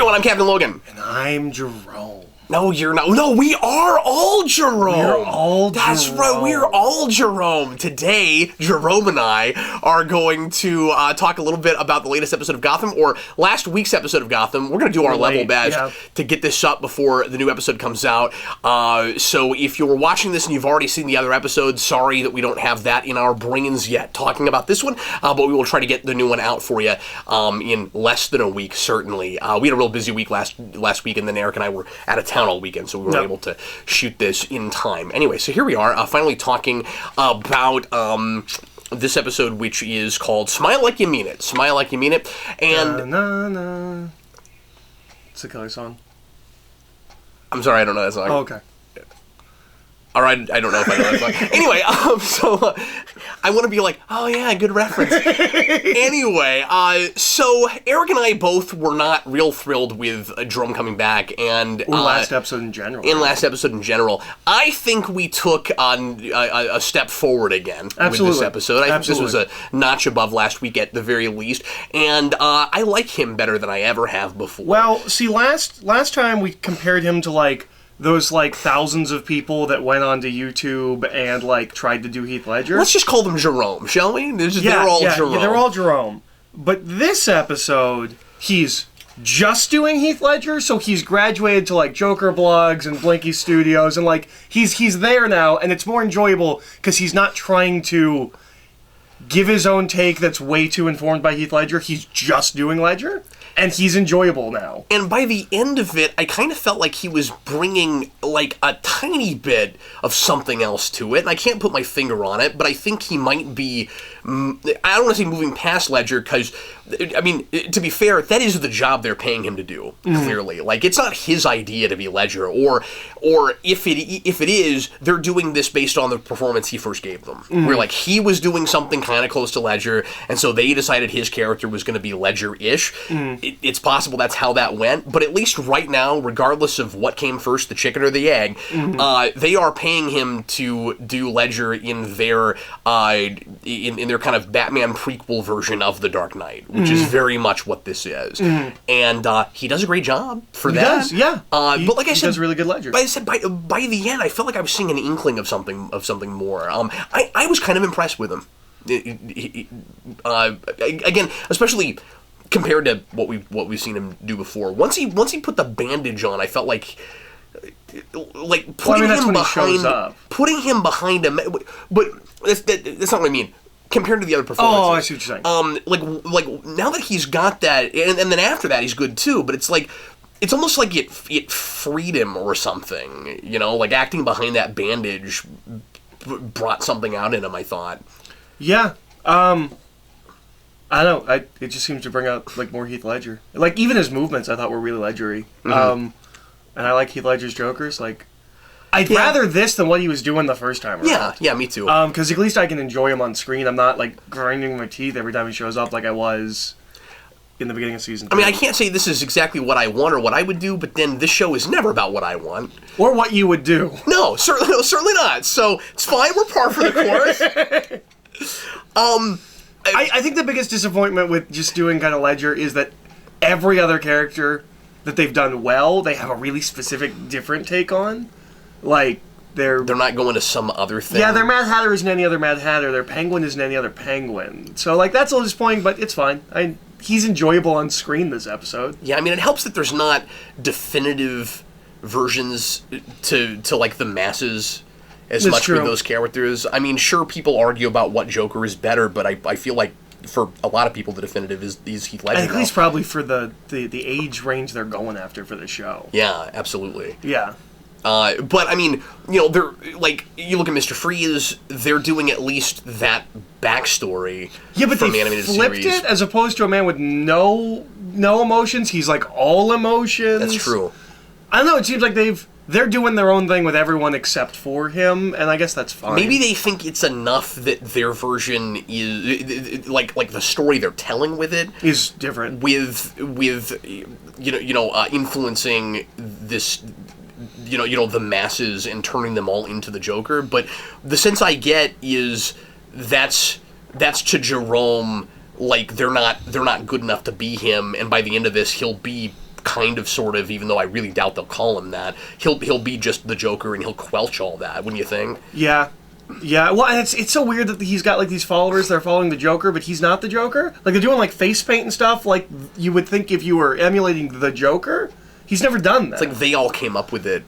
everyone, I'm Captain Logan. And I'm Jerome. No, you're not. No, we are all Jerome. We're all That's Jerome. right, we're all Jerome. Today, Jerome and I are going to talk a little bit about the latest episode of Gotham, or last week's episode of Gotham. We're going to do our level best to get this up before the new episode comes out. So if you're watching this and you've already seen the other episodes, sorry that we don't have that in our brains yet talking about this one, but we will try to get the new one out for you in less than a week, certainly. We had a real busy week last week, and then Eric and I were out of town all weekend, so we weren't able to shoot this in time. Anyway, so here we are, finally talking about this episode, which is called Smile Like You Mean It. Smile Like You Mean It. And It's a killer song. I'm sorry, I don't know that song. Oh, okay. All right, I don't know if I know that song. Anyway, so I want to be like, oh yeah, good reference. Anyway, so Eric and I both were not real thrilled with Jerome coming back, and last episode in general. Last episode in general, I think we took a step forward again with this episode. I think this was a notch above last week at the very least, and I like him better than I ever have before. Well, see, last time we compared him to like those thousands of people that went onto YouTube and tried to do Heath Ledger. Let's just call them Jerome, shall we? They're all Jerome. Yeah, they're all Jerome. But this episode, he's just doing Heath Ledger, so he's graduated to Joker blogs and Blinky Studios, and he's there now, and it's more enjoyable because he's not trying to give his own take that's way too informed by Heath Ledger. He's just doing Ledger. And he's enjoyable now. And by the end of it, I kind of felt like he was bringing, a tiny bit of something else to it. And I can't put my finger on it, but I think he might be, I don't want to say moving past Ledger, because, I mean, to be fair, that is the job they're paying him to do, clearly. It's not his idea to be Ledger, or if it is, they're doing this based on the performance he first gave them. Where, he was doing something kind of close to Ledger, and so they decided his character was going to be Ledger-ish. It's possible that's how that went, but at least right now, regardless of what came first, the chicken or the egg, they are paying him to do Ledger in their in their kind of Batman prequel version of The Dark Knight, which is very much what this is. And he does a great job for that. He does, yeah. But like I said, he does really good Ledger. But I said by the end, I felt like I was seeing an inkling of something more. I was kind of impressed with him. Again, especially compared to what we've seen him do before. Once he put the bandage on, I felt like putting him behind him. But that's not what I mean. Compared to the other performances. Oh, I see what you're saying. Now that he's got that, and then after that he's good too. But it's almost like it freed him or something. Acting behind that bandage brought something out in him, I thought. Yeah. I don't know. It just seems to bring out more Heath Ledger. Even his movements, I thought were really Ledger-y. And I like Heath Ledger's Jokers. I'd rather this than what he was doing the first time around. Yeah, me too. Because at least I can enjoy him on screen. I'm not grinding my teeth every time he shows up like I was in the beginning of season 2. I mean, I can't say this is exactly what I want or what I would do, but then this show is never about what I want or what you would do. No, certainly not. So it's fine. We're par for the course. I think the biggest disappointment with just doing kind of Ledger is that every other character that they've done well, they have a really specific, different take on. They're not going to some other thing. Yeah, their Mad Hatter isn't any other Mad Hatter. Their Penguin isn't any other Penguin. So, that's a little disappointing, but it's fine. He's enjoyable on screen this episode. Yeah, I mean, it helps that there's not definitive versions to the masses as much with those characters. I mean, sure, people argue about what Joker is better, but I feel like for a lot of people, the definitive is Heath Ledger. At least probably for the age range they're going after for the show. Yeah, absolutely. Yeah. But I mean, they're you look at Mr. Freeze, they're doing at least that backstory. Yeah, but from they the animated flipped series. it as opposed to a man with no emotions. He's all emotions. That's true. I don't know. It seems like they're doing their own thing with everyone except for him, and I guess that's fine. Maybe they think it's enough that their version is the story they're telling with it is different. With influencing this. The masses and turning them all into the Joker, but the sense I get is that's to Jerome they're not good enough to be him, and by the end of this he'll be kind of, sort of, even though I really doubt they'll call him that, he'll be just the Joker and he'll quelch all that, wouldn't you think? Yeah. Yeah, well, and it's so weird that he's got, like, these followers that are following the Joker, but he's not the Joker. Like, they're doing, like, face paint and stuff, like you would think if you were emulating the Joker. He's never done that. It's like they all came up with it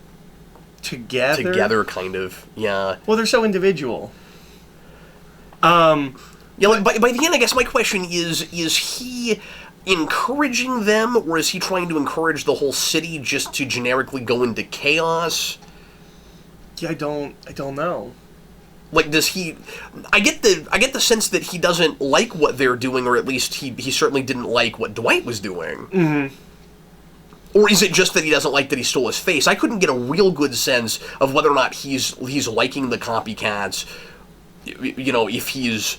together, kind of, yeah. Well, they're so individual. Yeah, like, by the end, I guess my question is he encouraging them, or is he trying to encourage the whole city just to generically go into chaos? Yeah, I don't know. Like, does he... I get the sense that he doesn't like what they're doing, or at least he certainly didn't like what Dwight was doing. Mm-hmm. Or is it just that he doesn't like that he stole his face? I couldn't get a real good sense of whether or not he's liking the copycats. You know, if he's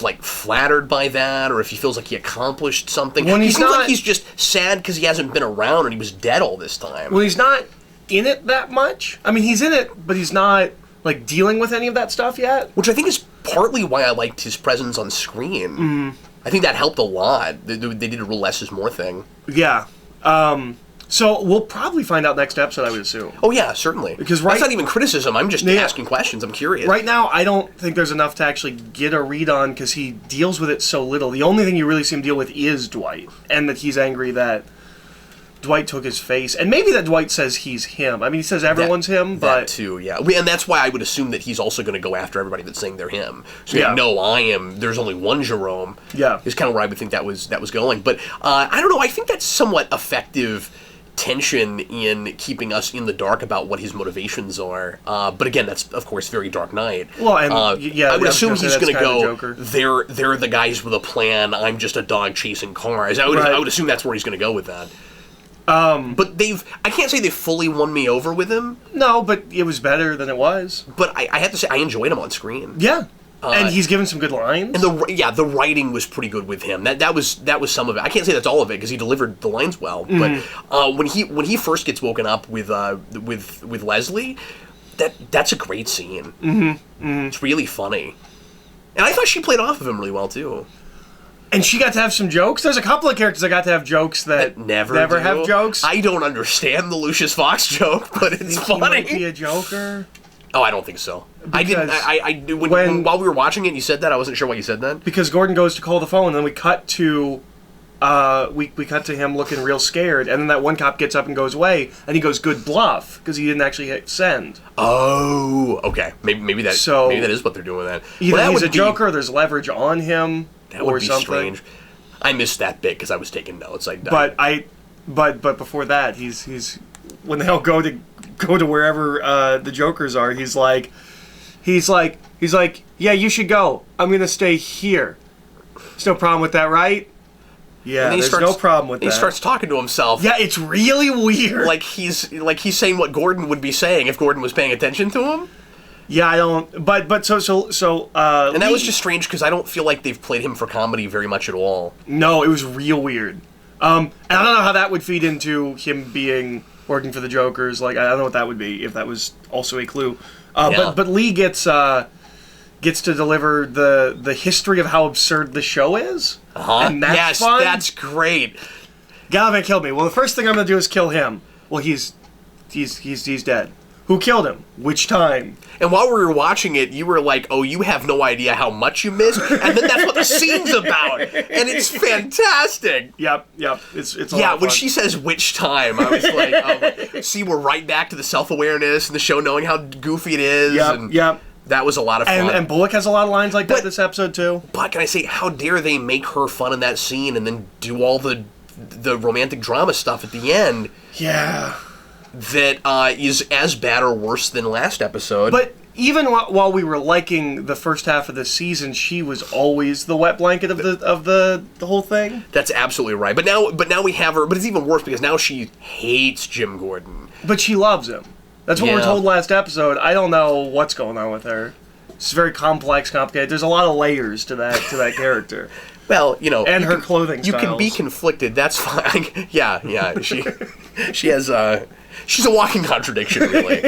like flattered by that, or if he feels like he accomplished something. When he he's seems not, like he's just sad because he hasn't been around and he was dead all this time. Well, he's not in it that much. I mean, he's in it, but he's not, like, dealing with any of that stuff yet. Which I think is partly why I liked his presence on screen. Mm-hmm. I think that helped a lot. They did a real less is more thing. Yeah. So we'll probably find out next episode, I would assume. Oh yeah, certainly. Because that's not even criticism. I'm just asking questions. I'm curious. Right now, I don't think there's enough to actually get a read on because he deals with it so little. The only thing you really see him deal with is Dwight, and that he's angry that Dwight took his face, and maybe that Dwight says he's him. I mean, he says everyone's him, but that too, yeah. And that's why I would assume that he's also going to go after everybody that's saying they're him. So yeah, no, I am. There's only one Jerome. Yeah, is kind of where I would think that was going. But I don't know. I think that's somewhat effective tension in keeping us in the dark about what his motivations are. But again, that's of course very Dark Knight. Well, and yeah, I would assume he's going to go. The they're the guys with a plan. I'm just a dog chasing cars. I would assume that's where he's going to go with that. But I can't say they fully won me over with him. No, but it was better than it was. But I have to say, I enjoyed him on screen. Yeah. And he's given some good lines. And the writing was pretty good with him. That was some of it. I can't say that's all of it because he delivered the lines well. Mm-hmm. But when he first gets woken up with Leslie, that's a great scene. Mm-hmm. Mm-hmm. It's really funny, and I thought she played off of him really well too. And she got to have some jokes. There's a couple of characters that got to have jokes that never have jokes. I don't understand the Lucius Fox joke, but it's funny. He might be a Joker. Oh, I don't think so. Because I didn't. While we were watching it, and you said that, I wasn't sure why you said that. Because Gordon goes to call the phone, and then we cut to, we cut to him looking real scared, and then that one cop gets up and goes away, and he goes, "Good bluff," because he didn't actually hit send. Oh, okay. Maybe that is what they're doing with that. Either he's a Joker, or there's leverage on him, that would or be something. Strange. I missed that bit because I was taking notes. But before that, he's when they all go to wherever the Jokers are, he's like, yeah, you should go. I'm gonna stay here. There's no problem with that, right? Yeah, there's no problem with that. He starts talking to himself. Yeah, it's really weird. Like he's saying what Gordon would be saying if Gordon was paying attention to him. Yeah, I don't. But so. And that was just strange because I don't feel like they've played him for comedy very much at all. No, it was real weird. And I don't know how that would feed into him working for the Jokers. Like, I don't know what that would be if that was also a clue. But Lee gets to deliver the history of how absurd the show is. And that's fun. That's great. Gallivan killed me. Well, the first thing I'm gonna do is kill him. Well, he's dead. Who killed him? Which time? And while we were watching it, you were like, "Oh, you have no idea how much you missed," and then that's what the scene's about, and it's fantastic. Yep. It's a lot of when fun. She says "which time," I was like, "See, we're right back to the self-awareness and the show knowing how goofy it is." Yep. That was a lot of fun. And Bullock has a lot of lines like that this episode too. But can I say, how dare they make her fun in that scene and then do all the romantic drama stuff at the end? Yeah. That is as bad or worse than last episode. But even while we were liking the first half of the season, she was always the wet blanket of the whole thing. That's absolutely right. But now we have her. But it's even worse because now she hates Jim Gordon. But she loves him. That's what we were told last episode. I don't know what's going on with her. It's very complex, complicated. There's a lot of layers to that character. Well, and her clothing styles. You can be conflicted. That's fine. Yeah. She has she's a walking contradiction, really.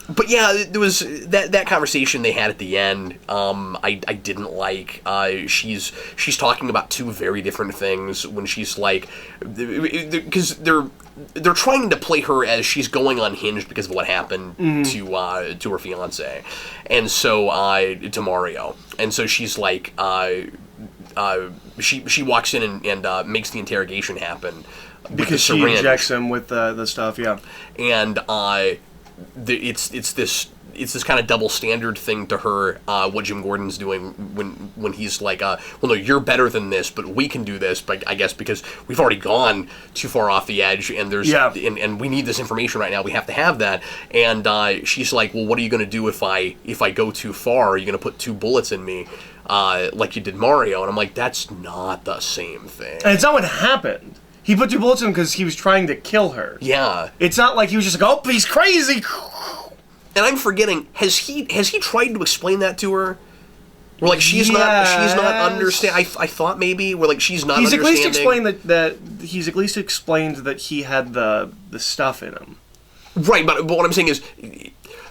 But yeah, there was that conversation they had at the end. I didn't like. She's talking about two very different things when she's like, because they're trying to play her as she's going unhinged because of what happened to her fiance, and so to Mario, and so she's like, she walks in and makes the interrogation happen because she injects him with the stuff, yeah, and it's this kind of double standard thing to her, what Jim Gordon's doing when he's like, well, no, you're better than this, but we can do this, but I guess because we've already gone too far off the edge, and and we need this information right now, we have to have that, and she's like, well, what are you going to do if I go too far? Are you going to put 2 bullets in me, like you did Mario? And I'm like, that's not the same thing. And it's not what happened. He put 2 bullets in him because he was trying to kill her. Yeah. It's not like he was just like, oh, he's crazy. And I'm forgetting, has he tried to explain that to her? Where like she's not understand. I thought maybe where like she's not. He's understanding. At least explained that he's at least explained that he had the stuff in him. Right, but what I'm saying is,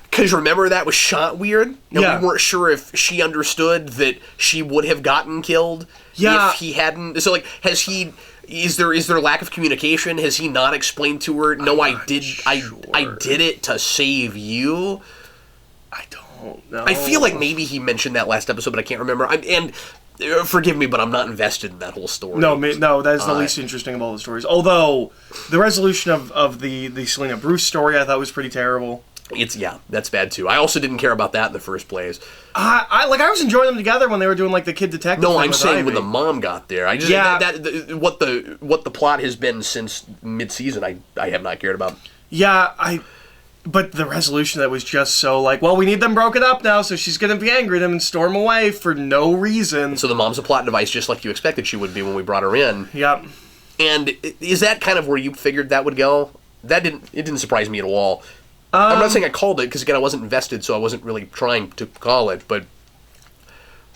because remember that was shot weird. And we weren't sure if she understood that she would have gotten killed. Yeah. If he hadn't. So like, has he? Is there lack of communication? Has he not explained to her? No, I did. Sure. I did it to save you. I don't know. I feel like maybe he mentioned that last episode, but I can't remember. And forgive me, but I'm not invested in that whole story. No, that is the least interesting of all the stories. Although the resolution of the Selena Bruce story, I thought was pretty terrible. That's bad too. I also didn't care about that in the first place. I was enjoying them together when they were doing like the kid detective. No, I'm saying when the mom got there. I just what the plot has been since mid-season, I have not cared about. Yeah, but the resolution that was just so like, well, we need them broken up now, so she's gonna be angry at him and storm away for no reason. So the mom's a plot device, just like you expected she would be when we brought her in. Yep. And is that kind of where you figured that would go? It didn't surprise me at all. I'm not saying I called it, because again, I wasn't invested, so I wasn't really trying to call it, but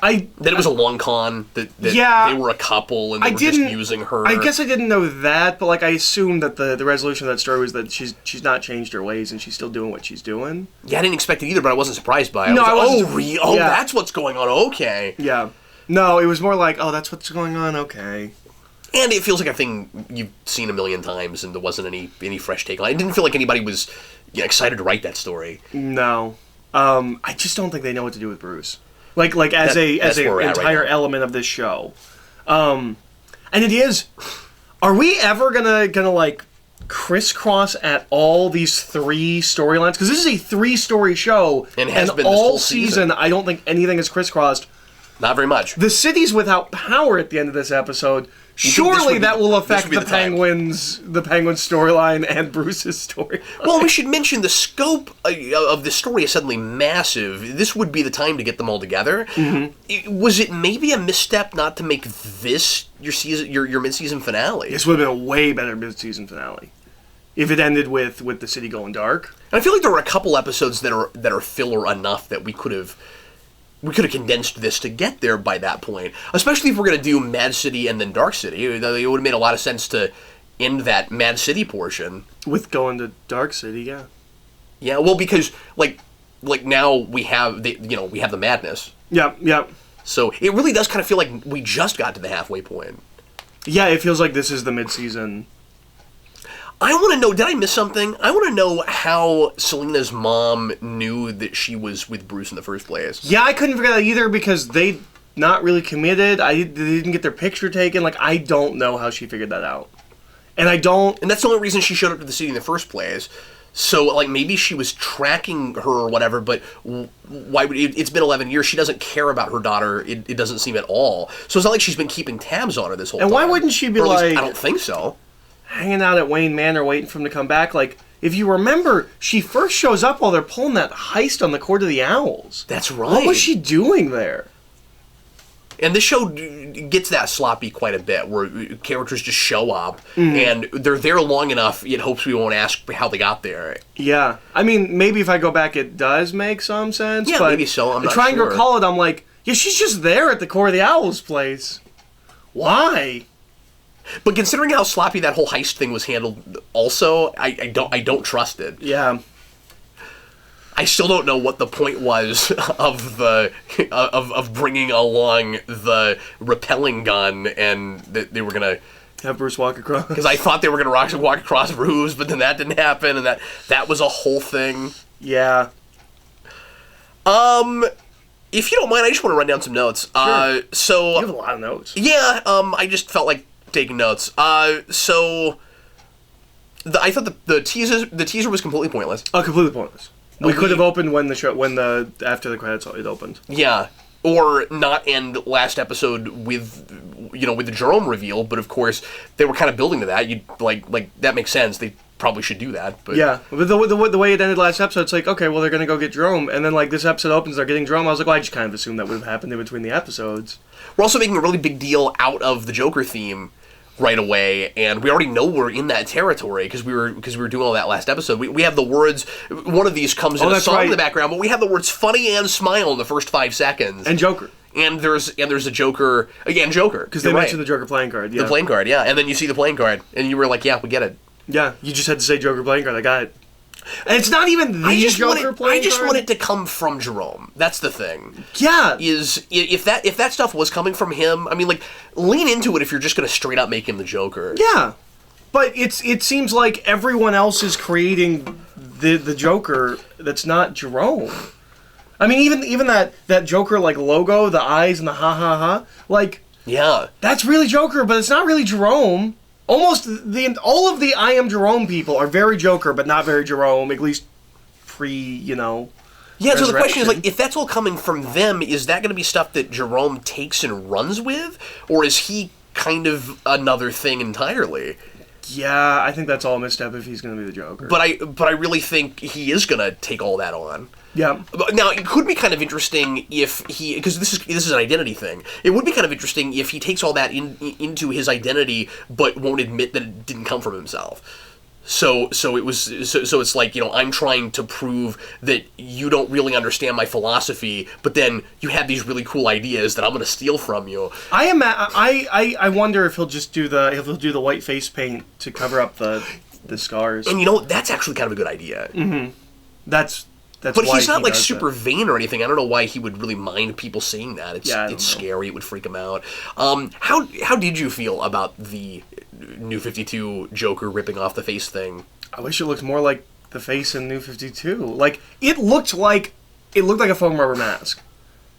that it was a long con, that they were a couple, and they were just using her. I guess I didn't know that, but like I assumed that the resolution of that story was that she's not changed her ways, and she's still doing what she's doing. Yeah, I didn't expect it either, but I wasn't surprised by it. No, I wasn't. That's what's going on, okay. Yeah. No, it was more like, oh, that's what's going on, okay. And it feels like a thing you've seen a million times, and there wasn't any fresh take on it. It didn't feel like anybody was excited to write that story. No, I just don't think they know what to do with Bruce. Like as an entire element of this show, and it is. Are we ever gonna like crisscross at all these 3 storylines? Because this is a 3-story show, and has been all this whole season. I don't think anything is crisscrossed. Not very much. The city's without power at the end of this episode. Surely that will affect the Penguins' storyline and Bruce's story. Well, we should mention the scope of the story is suddenly massive. This would be the time to get them all together. Mm-hmm. Was it maybe a misstep not to make this your mid-season finale? This would have been a way better mid-season finale if it ended with the city going dark. And I feel like there were a couple episodes that are filler enough that we could have condensed this to get there by that point. Especially if we're going to do Mad City and then Dark City. It would have made a lot of sense to end that Mad City portion. With going to Dark City, yeah. Yeah, well, because, like now we have the madness. Yeah. So it really does kind of feel like we just got to the halfway point. Yeah, it feels like this is the mid-season. I want to know, did I miss something? I want to know how Selena's mom knew that she was with Bruce in the first place. Yeah, I couldn't figure that either because they not really committed. They didn't get their picture taken. Like, I don't know how she figured that out. And that's the only reason she showed up to the city in the first place. So, like, maybe she was tracking her or whatever, but why would it's been 11 years. She doesn't care about her daughter. It doesn't seem at all. So it's not like she's been keeping tabs on her this whole time. And why wouldn't she be or at least, like... I don't think so. Hanging out at Wayne Manor waiting for him to come back. Like, if you remember, she first shows up while they're pulling that heist on the Court of the Owls. That's right. What was she doing there? And this show gets that sloppy quite a bit, where characters just show up, and they're there long enough, it hopes we won't ask how they got there. Yeah. I mean, maybe if I go back, it does make some sense. Yeah, but maybe so. I'm not trying sure. to recall it, I'm like, yeah, she's just there at the Court of the Owls place. Why? But considering how sloppy that whole heist thing was handled, also, I don't trust it. Yeah. I still don't know what the point was of the of bringing along the repelling gun, and that they were gonna have Bruce walk across. Because I thought they were gonna walk across roofs, but then that didn't happen, and that was a whole thing. Yeah. If you don't mind, I just want to run down some notes. Sure. So You have a lot of notes. yeah, I just felt like taking notes. I thought the teaser was completely pointless. Oh, completely pointless. We could have opened after the credits it opened. Yeah, or not end last episode with the Jerome reveal, but of course they were kind of building to that. You like that makes sense. They probably should do that. But yeah, but the way it ended last episode, it's like, okay, well, they're gonna go get Jerome, and then like this episode opens, they're getting Jerome. I was like, well, I just kind of assumed that would have happened in between the episodes. We're also making a really big deal out of the Joker theme right away, and we already know we're in that territory because we were doing all that last episode. We have the words. One of these comes in a song in the background, but we have the words "funny" and "smile" in the first 5 seconds. And Joker. And there's a Joker again. Joker, because they mentioned the Joker playing card. Yeah. The playing card, yeah. And then you see the playing card, and you were like, yeah, we get it. Yeah, you just had to say Joker playing card. I got it. And it's not even the Joker playing card. I just want it to come from Jerome. That's the thing. Yeah. If that stuff was coming from him, I mean, like, lean into it if you're just going to straight up make him the Joker. Yeah. But it seems like everyone else is creating the Joker that's not Jerome. I mean, even that Joker, like, logo, the eyes and the ha-ha-ha, like... Yeah. That's really Joker, but it's not really Jerome. Almost all of the I Am Jerome people are very Joker, but not very Jerome, at least Yeah, so the question is, like, if that's all coming from them, is that going to be stuff that Jerome takes and runs with? Or is he kind of another thing entirely? Yeah, I think that's all a misstep if he's going to be the Joker. But I really think he is going to take all that on. Yeah. Now, it could be kind of interesting if he... Because this is an identity thing. It would be kind of interesting if he takes all that into his identity, but won't admit that it didn't come from himself. So it's like, I'm trying to prove that you don't really understand my philosophy, but then you have these really cool ideas that I'm going to steal from you. I wonder if he'll just do the white face paint to cover up the scars. And that's actually kind of a good idea. Mm-hmm. That's but why he's not like super that. Vain or anything. I don't know why he would really mind people seeing that. It's scary. It would freak him out. How did you feel about the New 52 Joker ripping off the face thing? I wish it looked more like the face in New 52. Like it looked like a foam rubber mask.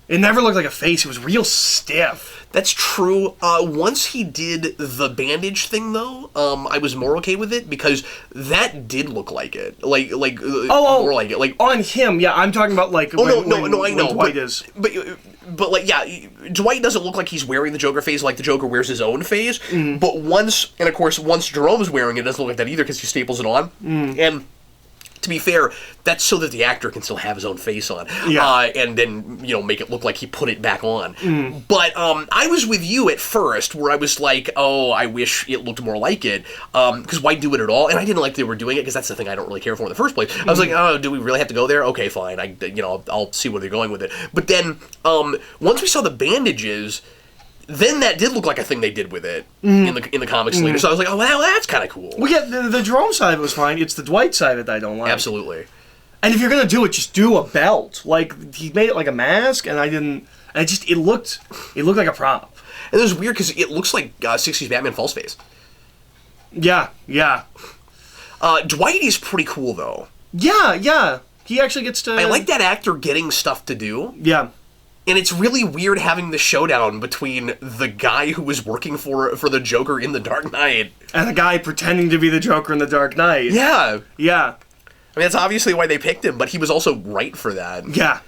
It never looked like a face. It was real stiff. That's true. Once he did the bandage thing, though, I was more okay with it because that did look like it. More like it. Like on him, yeah. I'm talking about like. I know. Dwight is. But like, yeah, Dwight doesn't look like he's wearing the Joker face like the Joker wears his own face. Mm. But once Jerome's wearing it, it doesn't look like that either because he staples it on. Mm. And to be fair, that's so that the actor can still have his own face on. Yeah. And then, make it look like he put it back on. Mm. But I was with you at first, where I was like, oh, I wish it looked more like it. Because why do it at all? And I didn't like they were doing it, because that's the thing I don't really care for in the first place. I was like, oh, do we really have to go there? Okay, fine. I'll see where they're going with it. But then, once we saw the bandages... Then that did look like a thing they did with it in the comics later. So I was like, oh, wow, that's kind of cool. Well, yeah, the Jerome side of it was fine. It's the Dwight side of it that I don't like. Absolutely. And if you're going to do it, just do a belt. Like, he made it like a mask, and I didn't... And it looked like a prop. And it was weird, because it looks like 60s Batman false face. Yeah. Dwighty's pretty cool, though. Yeah. He actually gets to... I like that actor getting stuff to do. Yeah. And it's really weird having the showdown between the guy who was working for the Joker in The Dark Knight. And the guy pretending to be the Joker in The Dark Knight. Yeah. Yeah. I mean, that's obviously why they picked him, but he was also right for that. Yeah.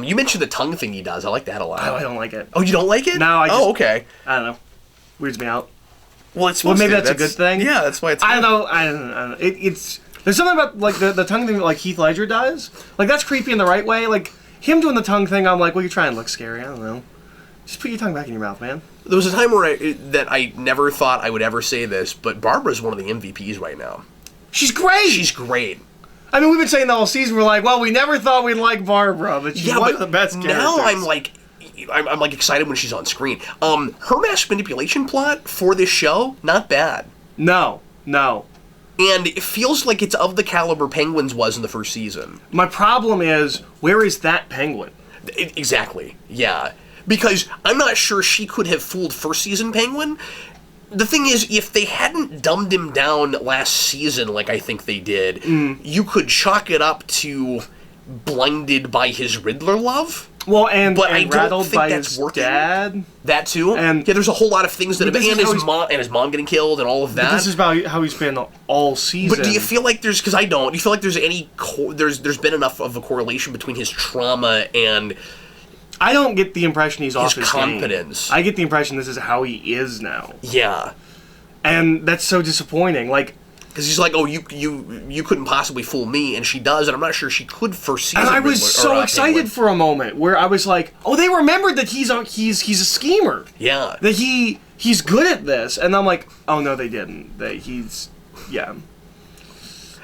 You mentioned the tongue thing he does. I like that a lot. Oh, I don't like it. Oh, you don't like it? No, Oh, okay. I don't know. Weirds me out. Well, it's supposed maybe to. That's a good thing. Yeah, that's why it's good. I don't know. It's... There's something about, like, the tongue thing that, like, Heath Ledger does. Like, that's creepy in the right way. Like... Him doing the tongue thing, I'm like, well, you're trying to look scary. I don't know. Just put your tongue back in your mouth, man. There was a time where I never thought I would ever say this, but Barbara's one of the MVPs right now. She's great! She's great. I mean, we've been saying the whole season, we're like, well, we never thought we'd like Barbara, but she's one of the best characters. Now I'm like excited when she's on screen. Her mask manipulation plot for this show, not bad. No. And it feels like it's of the caliber Penguin's was in the first season. My problem is, where is that Penguin? Exactly, yeah. Because I'm not sure she could have fooled first season Penguin. The thing is, if they hadn't dumbed him down last season like I think they did, you could chalk it up to blinded by his Riddler love. Well, and I don't rattled think by that's his working. Dad. That too. And yeah, there's a whole lot of things that have been, and his mom getting killed and all of that. But this is about how he's been all season. But do you feel like there's, because I don't, do you feel like there's any, there's been enough of a correlation between his trauma and I don't get the impression he's off his confidence. Game. I get the impression this is how he is now. Yeah. And that's so disappointing. Like, because he's like, oh, you couldn't possibly fool me, and she does, and I'm not sure she could first season. And I was so excited Penguin. for a moment where I was like, oh, they remembered that he's a schemer. Yeah. That he's good at this, and I'm like, oh no, they didn't. Yeah.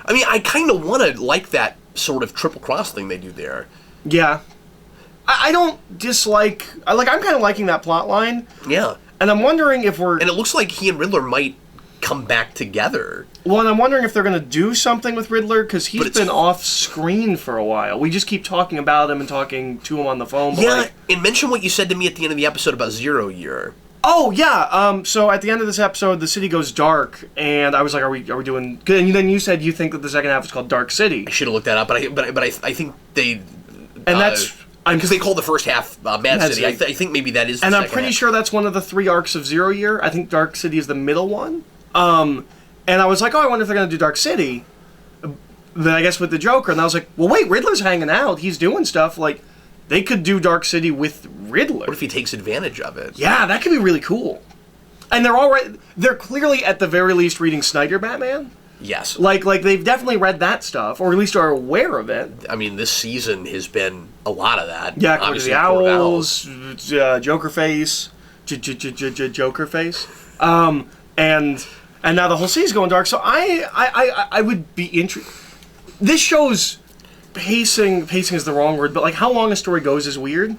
I mean, I kind of want to like that sort of triple cross thing they do there. Yeah. I don't dislike. I'm kind of liking that plot line. Yeah. And I'm wondering if and it looks like he and Riddler might come back together. Well, and I'm wondering if they're going to do something with Riddler, because he's been off screen for a while. We just keep talking about him and talking to him on the phone. But yeah, and mention what you said to me at the end of the episode about 0 Year. Oh, yeah. So at the end of this episode, the city goes dark, and I was like, are we doing... And then you said you think that the second half is called Dark City. I should have looked that up, but I think they... And that's... Because they called the first half Mad City. I think maybe that is the And second I'm pretty half. sure that's one of the 3 arcs of 0 Year. I think Dark City is the middle one. And I was like, oh, I wonder if they're going to do Dark City. Then I guess with the Joker. And I was like, well, wait, Riddler's hanging out. He's doing stuff. Like, they could do Dark City with Riddler. What if he takes advantage of it? Yeah, that could be really cool. And they're clearly, at the very least, reading Snyder Batman. Yes. Like they've definitely read that stuff, or at least are aware of it. I mean, this season has been a lot of that. Yeah, Court of the Owls, Joker Face, Joker Face, and now the whole season's going dark. So I would be interested. This show's pacing is the wrong word, but like how long a story goes is weird.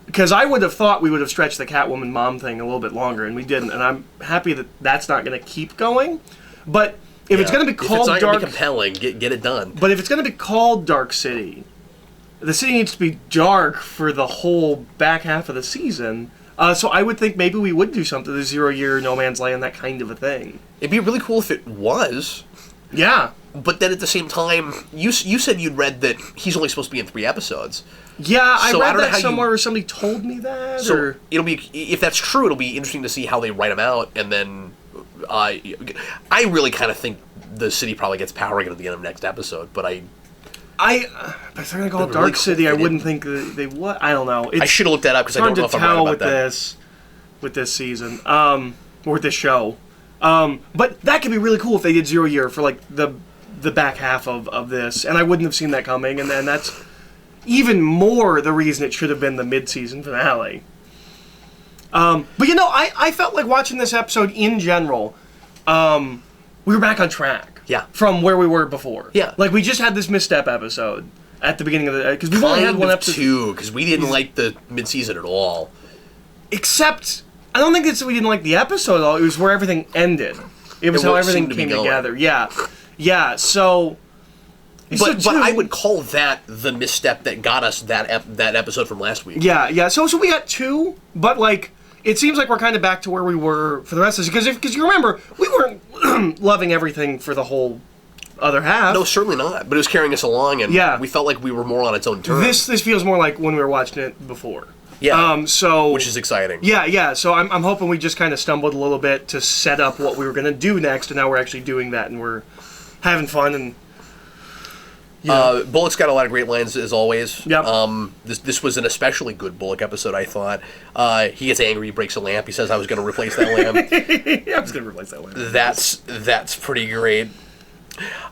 Because I would have thought we would have stretched the Catwoman mom thing a little bit longer, and we didn't. And I'm happy that that's not going to keep going. But if it's going to be called if it's not Dark, gonna be compelling, get it done. But if it's going to be called Dark City, the city needs to be dark for the whole back half of the season. So I would think maybe we would do something, the 0 Year, No Man's Land, that kind of a thing. It'd be really cool if it was. Yeah. But then at the same time, you said you'd read that he's only supposed to be in 3 episos. Yeah, So I read that somewhere, or somebody told me that. So it'll be, if that's true, it'll be interesting to see how they write him out, and then I really kind of think the city probably gets power again at the end of next episode. But if they're gonna call it Dark really City, I wouldn't think they would. I don't know. I should have looked that up because I don't know if I'm right about that. With this season, or with this show. But that could be really cool if they did 0 Year for like the back half of this, and I wouldn't have seen that coming, and then that's even more the reason it should have been the mid-season finale. But I felt like watching this episode in general, we were back on track. Yeah. From where we were before. Yeah. Like we just had this misstep episode at the beginning of the, because we've only had one episode. Two, because we didn't like the mid-season at all. Except, I don't think it's we didn't like the episode at all. It was where everything ended. It was how everything came together. Yeah. Yeah, so... But I would call that the misstep that got us that episode from last week. Yeah. So we got 2, but like it seems like we're kind of back to where we were for the rest of this. Because you remember, we weren't loving everything for the whole other half. No, certainly not. But it was carrying us along, and we felt like we were more on its own terms. This feels more like when we were watching it before. Yeah. Which is exciting. Yeah. So I'm hoping we just kind of stumbled a little bit to set up what we were going to do next, and now we're actually doing that, and we're having fun and. Bullock's got a lot of great lines, as always. Yep. This was an especially good Bullock episode, I thought. He gets angry, he breaks a lamp, he says, I was going to replace that lamp. I was going to replace that lamp. That's pretty great.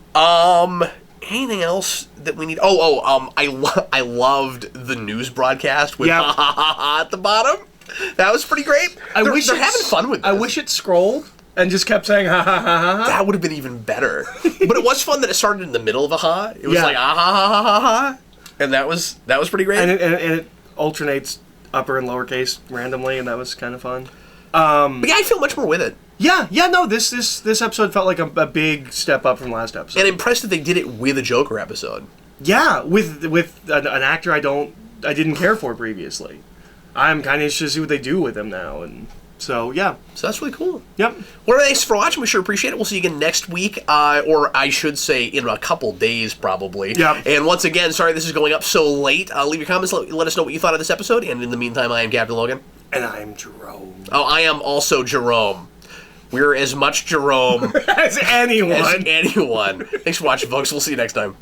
Anything else that we need? I loved the news broadcast with ha ha ha ha at the bottom. That was pretty great. They're having fun with this. I wish it scrolled and just kept saying ha ha ha ha ha. That would have been even better. But it was fun that it started in the middle of a ha. It was like ah ha ha ha ha ha. And that was pretty great. And it alternates upper and lowercase randomly, and that was kind of fun. But yeah, I feel much more with it. Yeah, no, this episode felt like a big step up from last episode. And impressed that they did it with a Joker episode. Yeah, with an actor I didn't care for previously. I'm kind of interested to see what they do with him now, and so yeah. So that's really cool. Yep. Well, thanks for watching. We sure appreciate it. We'll see you again next week, or I should say in a couple days, probably. Yep. And once again, sorry this is going up so late. Leave your comments. Let us know what you thought of this episode. And in the meantime, I am Captain Logan. And I'm Jerome. Oh, I am also Jerome. We're as much Jerome as anyone. Thanks for watching, folks. We'll see you next time.